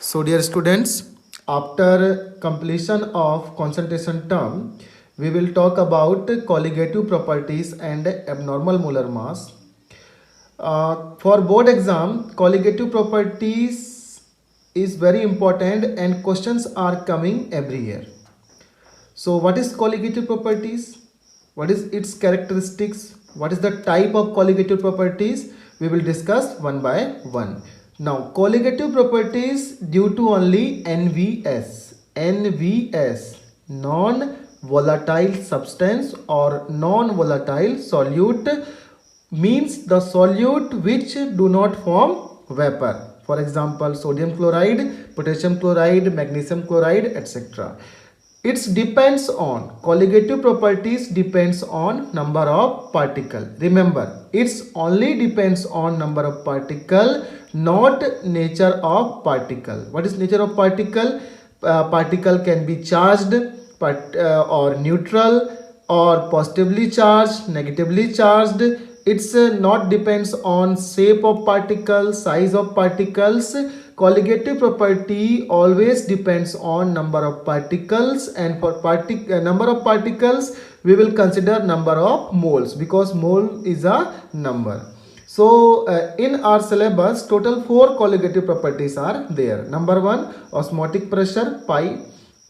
So dear students, after completion of concentration term, we will talk about colligative properties and abnormal molar mass. For board exam, colligative properties is very important and questions are coming every year. So what is colligative properties? What is its characteristics? What is the type of colligative properties? We will discuss one by one. Now colligative properties due to only NVS. NVS, non-volatile substance or non-volatile solute, means the solute which do not form vapor. For example, sodium chloride, potassium chloride, magnesium chloride, etc. It depends on colligative properties depends on number of particle. Remember, it's only depends on number of particle, not nature of particle. What is nature of particle? Particle can be charged or neutral or positively charged, negatively charged. It's not depends on shape of particles, size of particles. Colligative property always depends on number of particles, and for number of particles we will consider number of moles because mole is a number. So in our syllabus total 4 colligative properties are there. Number 1, osmotic pressure pi,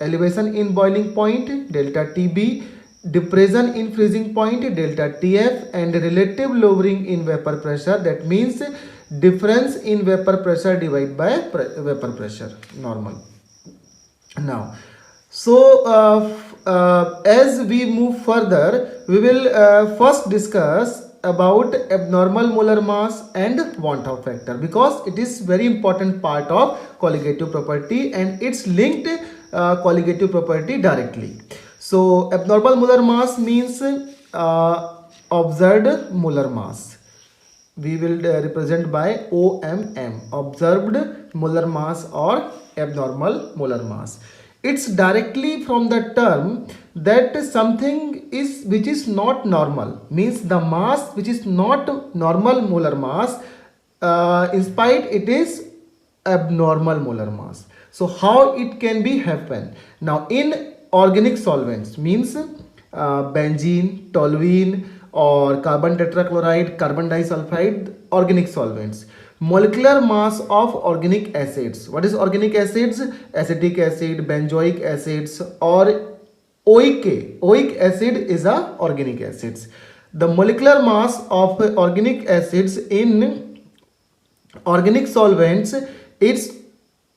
elevation in boiling point delta TB, depression in freezing point delta TF, and relative lowering in vapor pressure, that means difference in vapor pressure divided by vapor pressure normal. Now as we move further, we will first discuss about abnormal molar mass and Want-Out factor, because it is very important part of colligative property and it's linked colligative property directly. So abnormal molar mass means observed molar mass. We will represent by OMM, observed molar mass or abnormal molar mass. It's directly from the term that something is which is not normal, means the mass which is not normal molar mass, in spite it is abnormal molar mass. So how it can be happen? Now in organic solvents, means benzene, toluene, or carbon tetrachloride, carbon disulfide, organic solvents. Molecular mass of organic acids. What is organic acids? Acetic acid, benzoic acids, or OIK. OIC acid is a organic acids. The molecular mass of organic acids in organic solvents, it's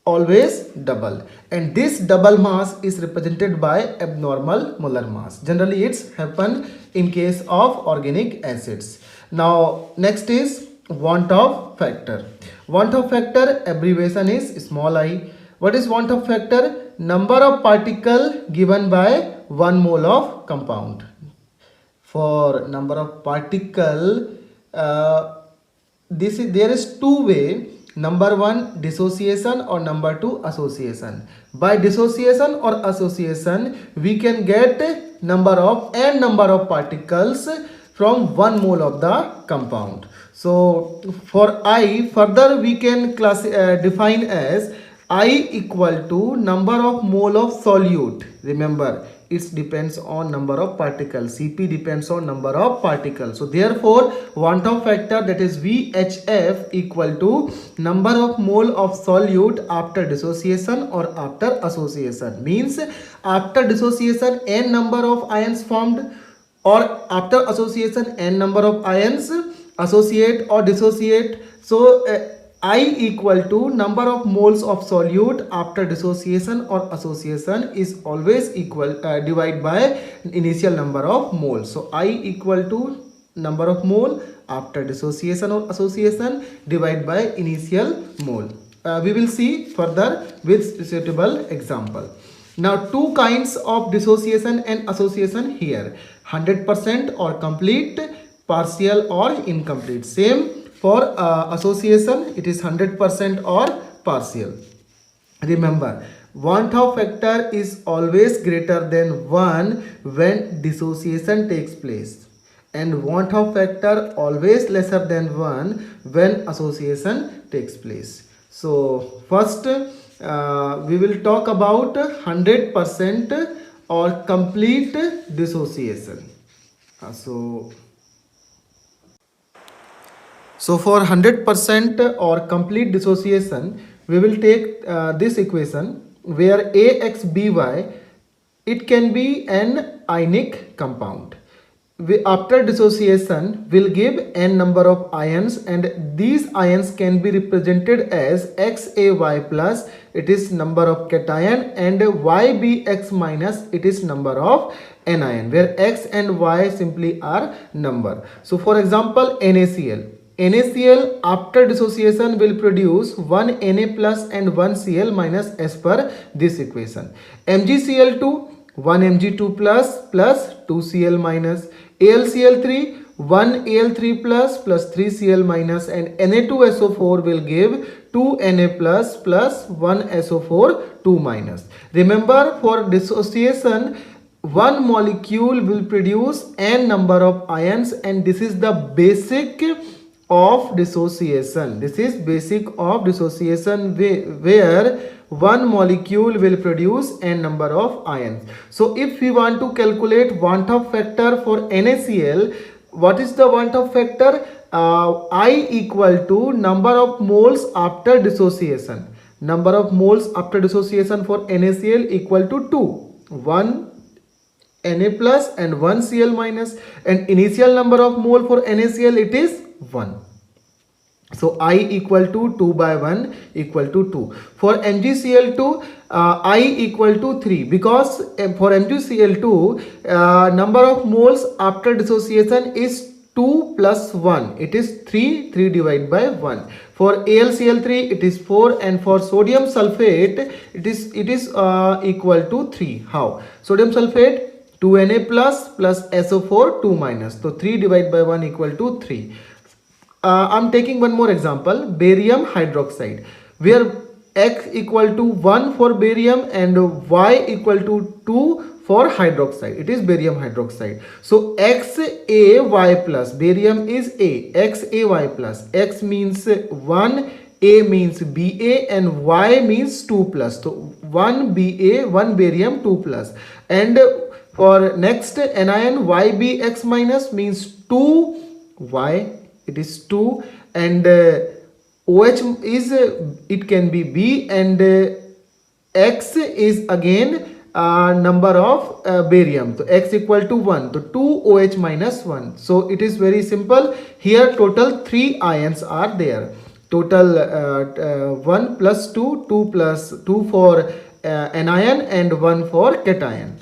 always double, and this double mass is represented by abnormal molar mass. Generally it's happen in case of organic acids. Now next is Want-Out factor. Want-Out factor abbreviation is small I. What is Want-Out factor? Number of particle given by 1 mole of compound. For number of particle, there is two way. Number 1, dissociation, or number 2, association. By dissociation or association, we can get number of particles from 1 mole of the compound. So for I, further we can define as I equal to number of mole of solute. Remember, it depends on number of particles. Cp depends on number of particles. So therefore Want-Out factor, that is VHF, equal to number of mole of solute after dissociation or after association. Means after dissociation n number of ions formed, or after association n number of ions associate or dissociate. So I equal to number of moles of solute after dissociation or association is always equal divided by initial number of moles. So I equal to number of mole after dissociation or association divided by initial mole. We will see further with suitable example. Now two kinds of dissociation and association here: 100% or complete, partial or incomplete. Same for association, it is 100% or partial. Remember, Want-Out factor is always greater than 1 when dissociation takes place, and Want-Out factor always lesser than 1 when association takes place. So first we will talk about 100% or complete dissociation. So for 100% or complete dissociation, we will take this equation where AXBY, it can be an ionic compound. After dissociation, will give n number of ions, and these ions can be represented as XAY plus, it is number of cation, and YBX minus, it is number of anion, where X and Y simply are number. So for example, NaCl. NaCl after dissociation will produce 1 Na plus and 1 Cl minus as per this equation. MgCl2, 1 Mg2 plus 2 Cl minus. AlCl3, 1 Al3 plus 3 Cl minus, and Na2SO4 will give 2 Na plus 1 SO4 2 minus. Remember, for dissociation, one molecule will produce n number of ions, and this is the basic of dissociation. This is basic of dissociation, where one molecule will produce n number of ions. So if we want to calculate want of factor for NaCl, what is the want of factor? I equal to number of moles after dissociation. Number of moles after dissociation for NaCl equal to 2. 1 Na plus and 1 Cl minus, and initial number of mole for NaCl, it is 1. So I equal to 2 by 1 equal to 2. For MgCl2, I equal to 3, because for MgCl2, number of moles after dissociation is 2 plus 1. It is 3 divided by 1. For AlCl3, it is 4, and for sodium sulfate, it is equal to 3. How? Sodium sulfate, 2 Na plus SO4 2 minus. So 3 divided by 1 equal to 3. I'm taking one more example, barium hydroxide, where X equal to 1 for barium and Y equal to 2 for hydroxide. It is barium hydroxide. So XaY plus, barium is A, XaY plus, X means 1, A means Ba, and Y means 2 plus. So 1 Ba, 1 barium, 2 plus. And for next anion, YBX minus means 2 Y, it is 2, and OH is, it can be B, and X is again number of barium. So X equal to 1, so 2 OH minus 1. So it is very simple. Here total 3 ions are there. Total 1 plus 2, 2 plus 2 for anion and 1 for cation.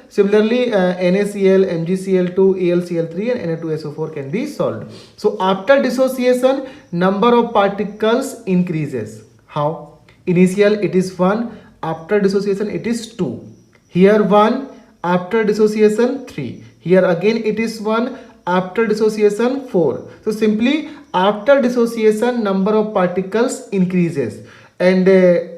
Similarly, NaCl, MgCl2, AlCl3 and Na2SO4 can be solved. So after dissociation, number of particles increases. How? Initial it is 1, after dissociation it is 2. Here 1, after dissociation 3. Here again it is 1, after dissociation 4. So simply after dissociation, number of particles increases, and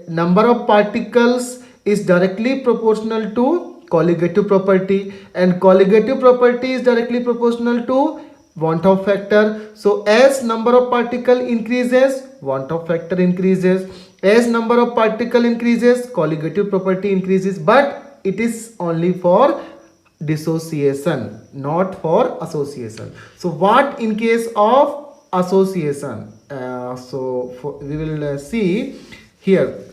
number of particles is directly proportional to colligative property, and colligative property is directly proportional to want of factor. So as number of particle increases, want of factor increases. As number of particle increases, colligative property increases, but it is only for dissociation, not for association. So what in case of association? We will see here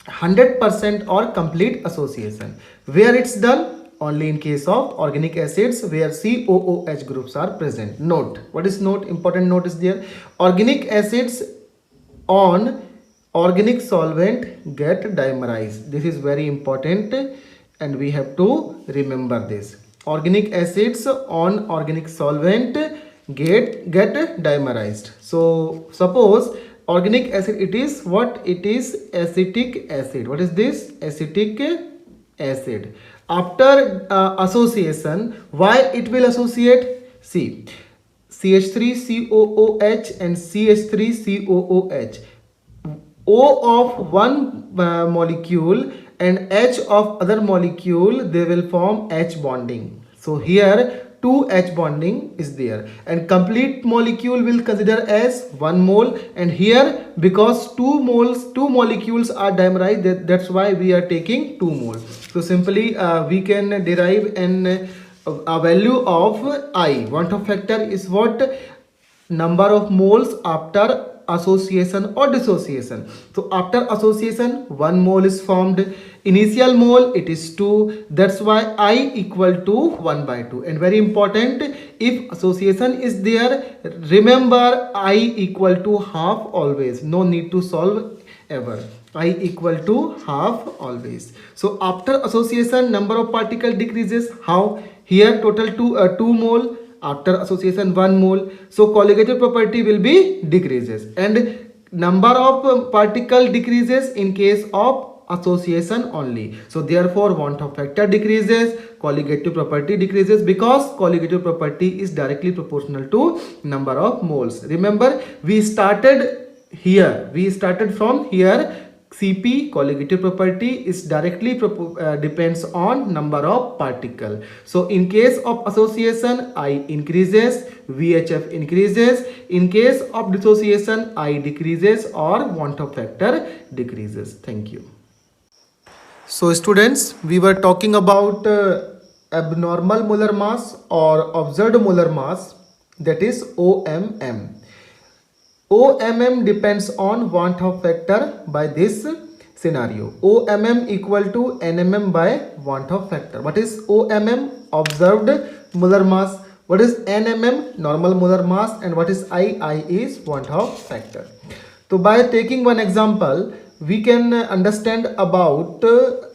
100% or complete association. Where it's done? Only in case of organic acids, where COOH groups are present. Note. What is note? Important note is there. Organic acids on organic solvent get dimerized. This is very important and we have to remember this. Organic acids on organic solvent get dimerized. So suppose organic acid, it is what? It is acetic acid. What is this? Acetic acid. After association, why it will associate? See, CH3COOH and CH3COOH. O of one molecule and H of other molecule, they will form H bonding. So here two H bonding is there, and complete molecule will consider as 1 mole, and here because two molecules are dimerized, that's why we are taking 2 moles. So simply we can derive a value of I. Want of factor is what? Number of moles after association or dissociation. So after association 1 mole is formed. Initial mole it is 2, that's why I equal to 1 by 2. And very important, if association is there, remember I equal to half always, no need to solve ever. I equal to half always. So after association number of particle decreases. How? Here total 2 mole, after association 1 mole, so colligative property will be decreases, and number of particle decreases in case of association only. So therefore want of factor decreases, colligative property decreases, because colligative property is directly proportional to number of moles. Remember we started from here. Cp, colligative property, is directly depends on number of particle. So in case of association I increases, VHF increases. In case of dissociation I decreases or want of factor decreases. Thank you. So students, we were talking about abnormal molar mass or observed molar mass, that is OMM. OMM depends on want of factor by this scenario. OMM equal to NMM by want of factor. What is OMM? Observed molar mass. What is NMM? Normal molar mass. And what is I? I is want of factor. So by taking one example, we can understand about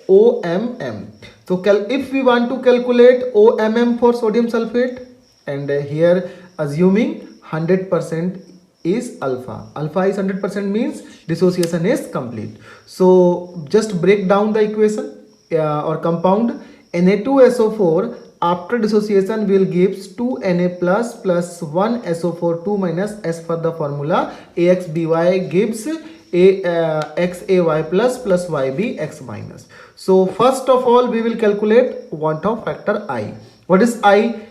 OMM. So if we want to calculate OMM for sodium sulfate, and here assuming 100% is alpha. Alpha is 100% means dissociation is complete. So just break down the equation or compound. Na2SO4 after dissociation will gives 2Na plus 1 SO4 2 minus, as per the formula AXBY gives XAY plus YB X minus. So first of all we will calculate want of factor I. What is I?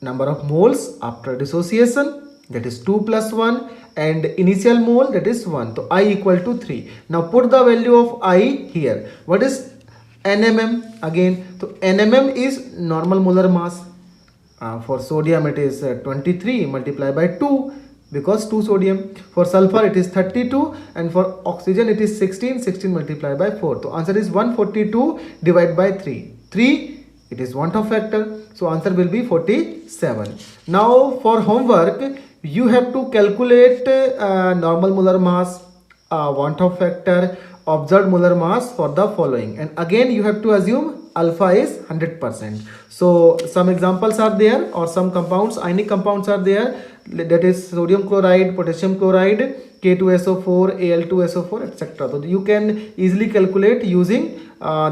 Number of moles after dissociation, that is 2 plus 1, and initial mole, that is 1. So I equal to 3. Now put the value of I here. What is NMM? Again, so NMM is normal molar mass. For sodium it is 23 multiplied by 2, because 2 sodium. For sulfur it is 32, and for oxygen it is 16 multiplied by 4. So answer is 142 divided by 3. It is want of factor, so answer will be 47. Now for homework, you have to calculate normal molar mass, want of factor, observed molar mass for the following, and again you have to assume alpha is 100%. So some examples are there, or some compounds, ionic compounds are there, that is sodium chloride, potassium chloride, K2SO4, Al2SO4, etc. So you can easily calculate using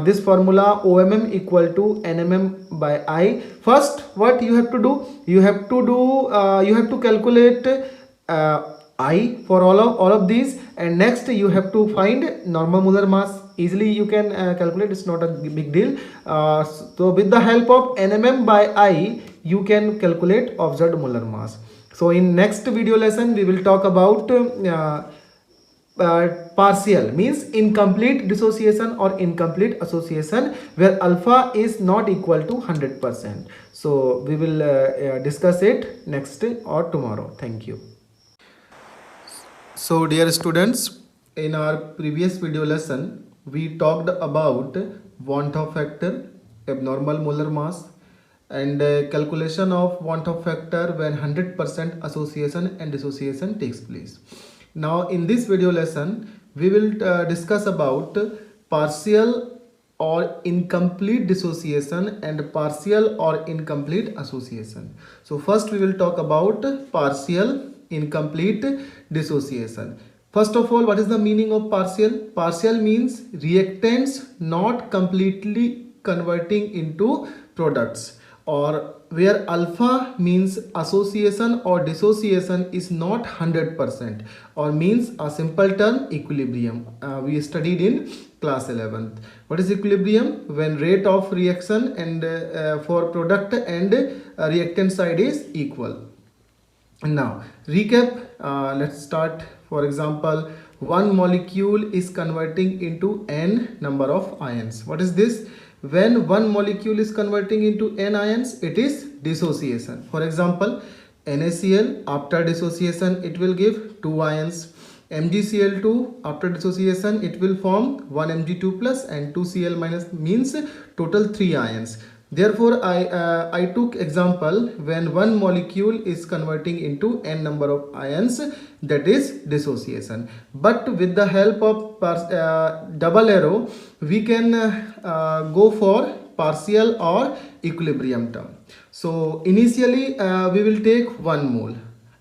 this formula OMM equal to NMM by I. First, what you have to do? You have to calculate I for all of these, and next you have to find normal molar mass. Easily you can calculate, it's not a big deal. So with the help of NMM by I, you can calculate observed molar mass. So in next video lesson we will talk about partial, means incomplete dissociation or incomplete association, where alpha is not equal to 100%. So we will discuss it next or tomorrow. Thank you. So dear students, in our previous video lesson we talked about want of factor, abnormal molar mass, and calculation of want of factor when 100% association and dissociation takes place. Now in this video lesson we will discuss about partial or incomplete dissociation and partial or incomplete association. So first we will talk about partial incomplete dissociation. First of all, what is the meaning of partial? Partial means reactants not completely converting into products, or where alpha means association or dissociation is not 100% or means a simple term equilibrium. We studied in class 11th. What is equilibrium? When rate of reaction and for product and reactant side is equal. Now recap, let's start. For example, one molecule is converting into n number of ions. What is this? When one molecule is converting into n ions, it is dissociation. For example, NaCl, after dissociation it will give 2 ions. MgCl2, after dissociation it will form 1 Mg2 plus and 2 Cl minus, means total 3 ions. Therefore, I took example when one molecule is converting into n number of ions, that is dissociation. But with the help of double arrow, we can go for partial or equilibrium term. So initially we will take 1 mole.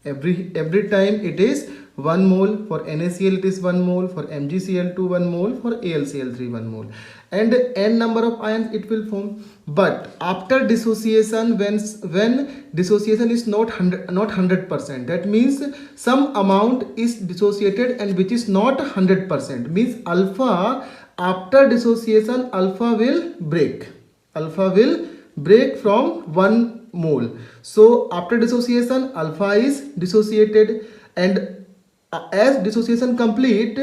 Every time it is 1 mole. For NaCl it is 1 mole, for MgCl2 1 mole, for AlCl3 1 mole, and n number of ions it will form. But after dissociation, when dissociation is not 100%, that means some amount is dissociated and which is not 100%, means alpha, after dissociation alpha will break from 1 mole. So after dissociation alpha is dissociated, and as dissociation complete,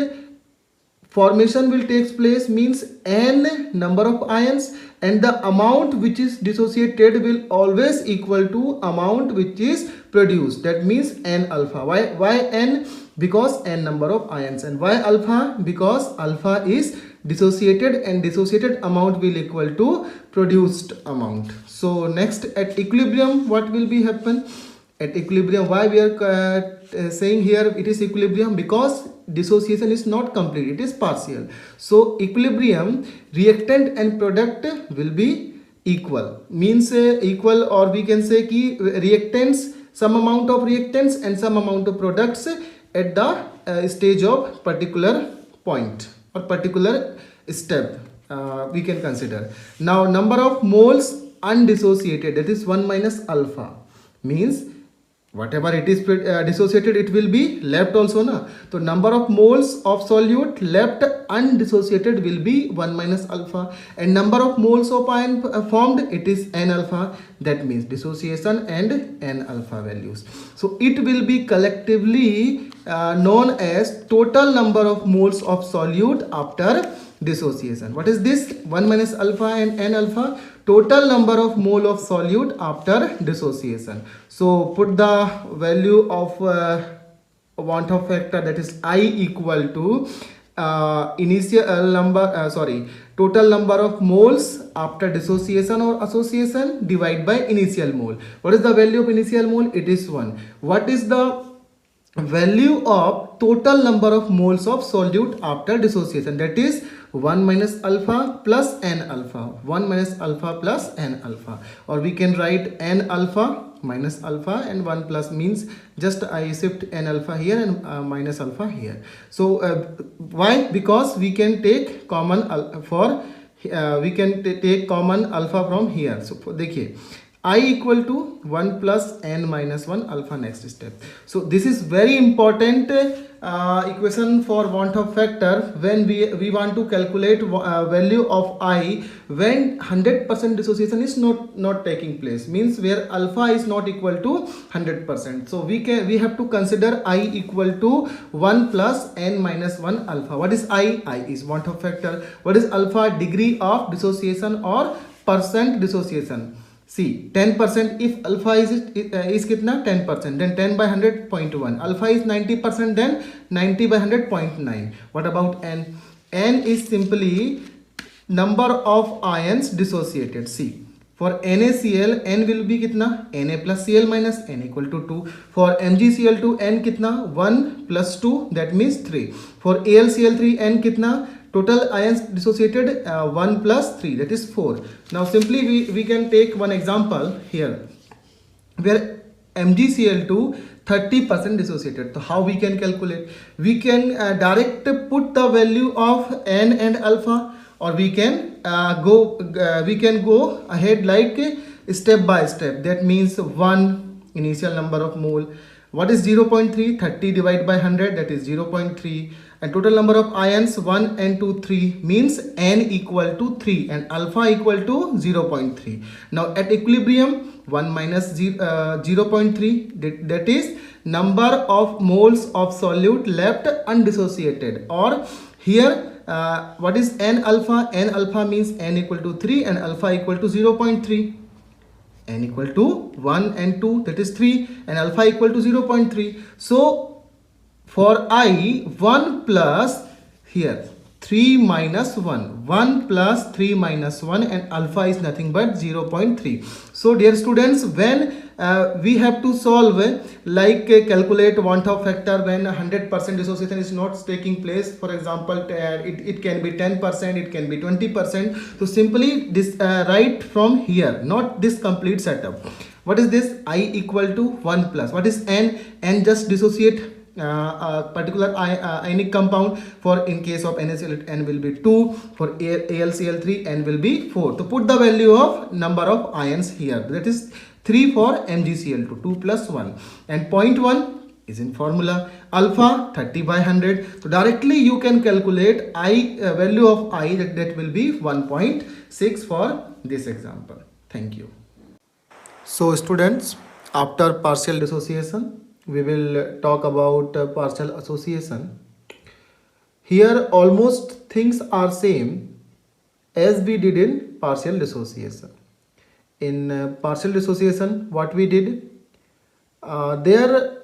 formation will take place, means n number of ions, and the amount which is dissociated will always equal to amount which is produced. That means n alpha. Why n? Because n number of ions. And why alpha? Because alpha is dissociated and dissociated amount will equal to produced amount. So next, at equilibrium what will be happen? At equilibrium, why we are saying here it is equilibrium? Because dissociation is not complete, it is partial. So equilibrium, reactant and product will be equal, means equal, or we can say ki reactants, some amount of reactants and some amount of products at the stage of particular point or particular step we can consider. Now number of moles undissociated, that is 1 minus alpha, means whatever it is dissociated it will be left also na. So number of moles of solute left undissociated will be 1 minus alpha, and number of moles of ion formed, it is n alpha. That means dissociation and n alpha values. So it will be collectively known as total number of moles of solute after dissociation. What is this? 1 minus alpha and n alpha, total number of mole of solute after dissociation. So put the value of want of factor, that is I, equal to total number of moles after dissociation or association divided by initial mole. What is the value of initial mole? It is 1. What is the value of total number of moles of solute after dissociation? That is 1 minus alpha plus n alpha, 1 minus alpha plus n alpha, or we can write n alpha minus alpha and 1 plus, means just I shift n alpha here and minus alpha here. So why? Because we can take common take common alpha from here. So देखिए I equal to 1 plus n minus 1 alpha, next step. So this is very important equation for want of factor when we want to calculate value of I when 100% dissociation is not taking place, means where alpha is not equal to 100%. So we have to consider I equal to 1 plus n minus 1 alpha. What is I? I is want of factor. What is alpha? Degree of dissociation or percent dissociation. See, 10%, if alpha is kitna 10%, then 10 by 100, 0.1. Alpha is 90%, then 90 by 100, 0.9. What about n? N is simply number of ions dissociated. See, for NaCl, n will be kitna? Na plus Cl minus n equal to 2. For MgCl2, n kitna? 1 plus 2, that means 3. For AlCl3, n kitna? Total ions dissociated 1 plus 3, that is 4. Now simply we can take one example here where MgCl2 30% dissociated. So how we can calculate? We can direct put the value of n and alpha, or we can go ahead like step by step. That means 1 initial number of mole. What is 0.3? 30 divided by 100, that is 0.3. And total number of ions 1 and 2, 3 means n equal to 3 and alpha equal to 0.3. Now at equilibrium 1 minus 0.3, that is number of moles of solute left undissociated, or here what is n alpha? N alpha means n equal to 3 and alpha equal to 0.3. N equal to 1 and 2, that is 3, and alpha equal to 0.3. So for I, 1 plus here 3 minus 1, 1 plus 3 minus 1, and alpha is nothing but 0.3. So dear students, when we have to solve calculate want-of factor when 100% dissociation is not taking place. For example, it can be 10%, it can be 20%. So simply this write from here, not this complete setup. What is this? I equal to 1 plus. What is n? N just dissociate a particular ionic compound. For in case of NaCl, n will be 2. For AlCl3, n will be 4. To put the value of number of ions here, that is 3 for MgCl2, 2 plus 1, and 0.1 is in formula. Alpha 30 by 100. So directly you can calculate I value of I, that will be 1.6 for this example. Thank you. So students, after partial dissociation, we will talk about partial association. Here almost things are same as we did in partial dissociation. In partial dissociation, what we did, there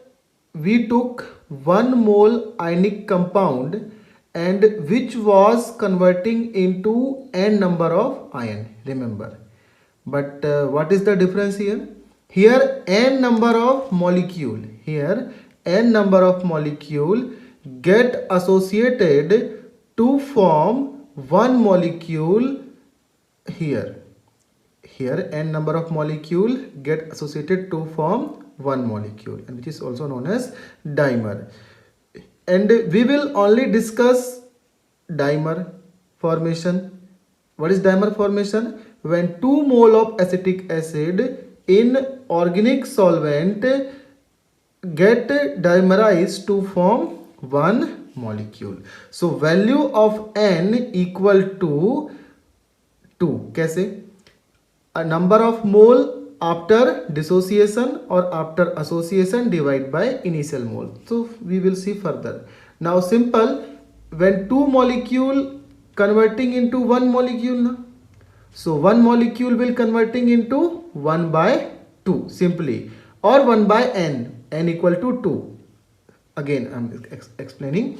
we took 1 mole ionic compound and which was converting into n number of ion, remember. But what is the difference here? Here n number of molecule, here n number of molecule get associated to form 1 molecule here. Here n number of molecule get associated to form 1 molecule, and which is also known as dimer. And we will only discuss dimer formation. What is dimer formation? When 2 mole of acetic acid in organic solvent get dimerized to form 1 molecule. So value of n equal to 2. कैसे? A number of mole after dissociation or after association divided by initial mole. So we will see further. Now simple, when 2 molecule converting into 1 molecule na? So 1 molecule will converting into 1 by 2 simply, or 1 by n, n equal to 2. Again I am explaining.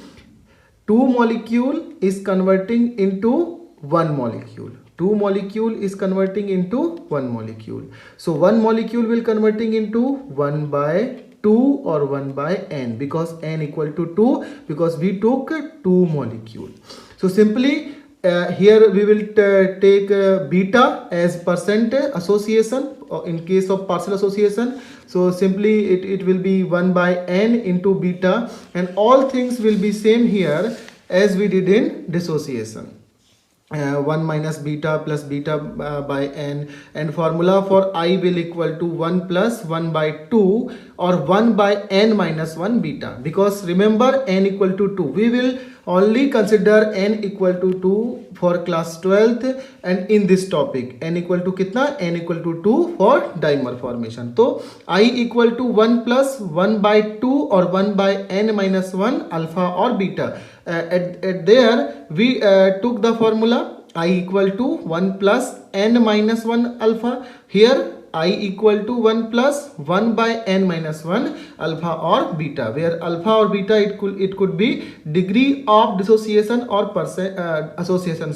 2 molecule is converting into 1 molecule. 2 molecule is converting into 1 molecule. So 1 molecule will converting into 1 by 2 or 1 by n, because n equal to 2, because we took 2 molecule. So simply here we will take beta as percent association in case of partial association. So simply it will be 1 by n into beta, and all things will be same here as we did in dissociation. 1 minus beta plus beta by n, and formula for I will equal to 1 plus 1 by 2 or 1 by n minus 1 beta, because remember n equal to 2. We will only consider n equal to 2 for class 12th, and in this topic n equal to kitna? N equal to 2 for dimer formation. So I equal to 1 plus 1 by 2 or 1 by n minus 1 alpha or beta. At there we took the formula I equal to 1 plus n minus 1 alpha. Here I equal to 1 plus 1 by n minus 1 alpha or beta, where alpha or beta it could be degree of dissociation or percent association,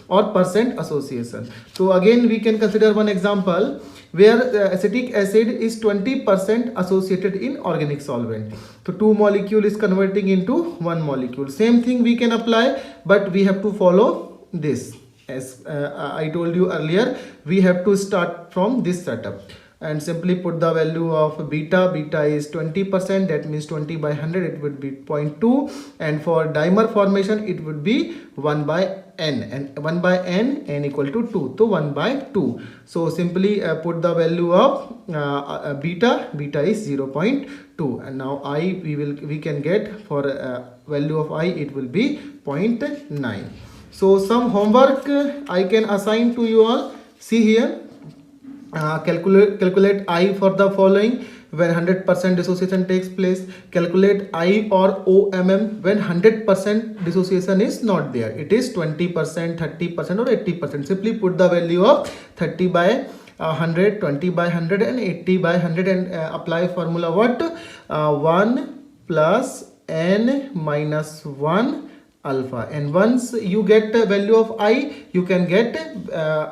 or percent association. So again we can consider one example where acetic acid is 20% associated in organic solvent. So 2 molecule is converting into 1 molecule. Same thing we can apply, but we have to follow this. As I told you earlier, we have to start from this setup. and simply put the value of beta. Beta is 20%, that means 20 by 100 it would be 0.2, and for dimer formation it would be 1 by n, and 1 by n equal to 2, so 1 by 2. So simply put the value of beta is 0.2, and now I we can get for value of I it will be 0.9. So some homework I can assign to you all. See here, calculate I for the following when 100% dissociation takes place. Calculate I or OMM when 100% dissociation is not there. It is 20%, 30% or 80%. Simply put the value of 30 by 100, 20 by 100 and 80 by 100 and apply formula what? 1 plus n minus 1 alpha, and once you get the value of I, you can get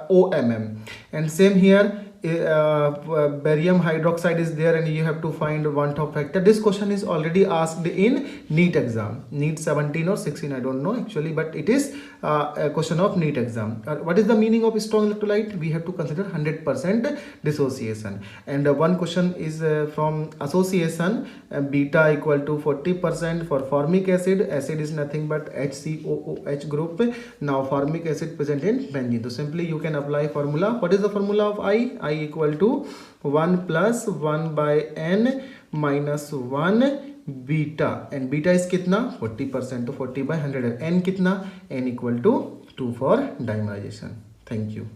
OMM. And same here, barium hydroxide is there and you have to find Van 't Hoff factor. This question is already asked in NEET exam, NEET 17 or 16, I don't know actually, but it is a question of NEET exam. What is the meaning of strong electrolyte? We have to consider 100% dissociation, and one question is from association, beta equal to 40% for formic acid. Acid is nothing but HCOOH group. Now formic acid present in benzene, so simply you can apply formula. What is the formula of I equal to 1 plus 1 by n minus 1 beta, and beta is कितना 40%, तो 40 by 100, n कितना, n equal to 2 for dimerization. Thank you.